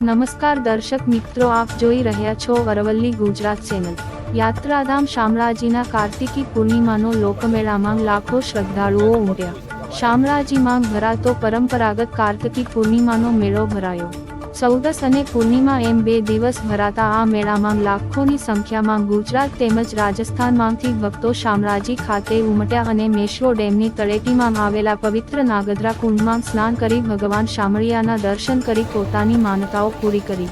નમસ્કાર દર્શક મિત્રો, આપ જોઈ રહ્યા છો અરવલ્લી ગુજરાત ચેનલ। યાત્રાધામ શામળાજીના કાર્તિકી પૂર્ણિમાનો લોકમેળામાં લાખો શ્રદ્ધાળુઓ ઉમટ્યા। શામળાજીમાં ભરાતો પરંપરાગત કાર્તિકી પૂર્ણિમાનો મેળો ભરાયો। ચૌદસ અને પૂર્ણિમા એમ 2 દિવસ ભરાતા આ મેળામાં લાખોની સંખ્યામાં ગુજરાત તેમજ રાજસ્થાનમાંથી ભક્તો શામળાજી ખાતે ઉમટ્યા અને મેશ્વો ડેમની તળેટીમાં આવેલા પવિત્ર નાગદરા કુંડમાં સ્નાન કરી ભગવાન શામળિયાના દર્શન કરી પોતાની માનતાઓ પૂરી કરી।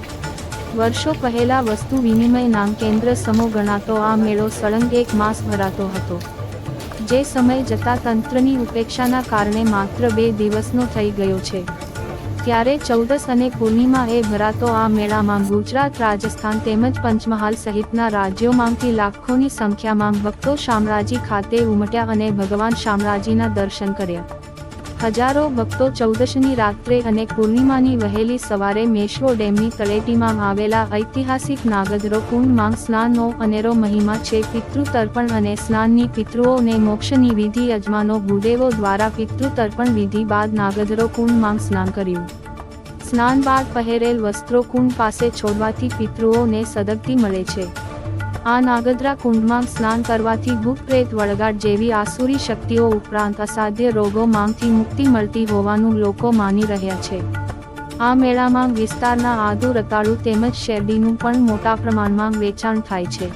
વર્ષો પહેલા વસ્તુ વિનિમય નામ કેન્દ્ર સમો ગણાતો આ મેળો સળંગ 1 માસ ભરાતો હતો, જે સમય જતા તંત્રની ઉપેક્ષાના કારણે માત્ર 2 દિવસનો થઈ ગયો છે। ત્યારે ચૌદસ અને પૂર્ણિમા એ ભરાતો આ મેળામાં ગુજરાત, રાજસ્થાન તેમજ પંચમહાલ સહિતના રાજ્યોમાંથી લાખોની સંખ્યામાં ભક્તો શામળાજી ખાતે ઉમટ્યા અને ભગવાન શામળાજીના દર્શન કર્યા। હજારો ભક્તો ચૌદશની રાત્રે અને પૂર્ણિમાની વહેલી સવારે મેશ્વો ડેમની તળેટીમાં આવેલા ઐતિહાસિક નાગદરો કુંડમાં સ્નાનનો અનેરો મહિમા છે। પિતૃ તર્પણ અને સ્નાનની પિતૃઓને મોક્ષની વિધિ યજમાનો ભૂદેવો દ્વારા પિતૃ તર્પણ વિધિ બાદ નાગદરો કુંડમાં સ્નાન કર્યું। સ્નાન બાદ પહેરેલ વસ્ત્રો કુંડ પાસે છોડવાથી પિતૃઓને સદગતિ મળે છે। આ નાગદરા કુંડમાં સ્નાન કરવાથી ભૂત પ્રેત વળગાડ જેવી આસુરી શક્તિઓ ઉપરાંત અસાધ્ય રોગોમાંથી મુક્તિ મળતી હોવાનું લોકો માની રહ્યા છે। આ મેળામાં વિસ્તારના આદુ, રતાળુ તેમજ શેરડીનું પણ મોટા પ્રમાણમાં વેચાણ થાય છે।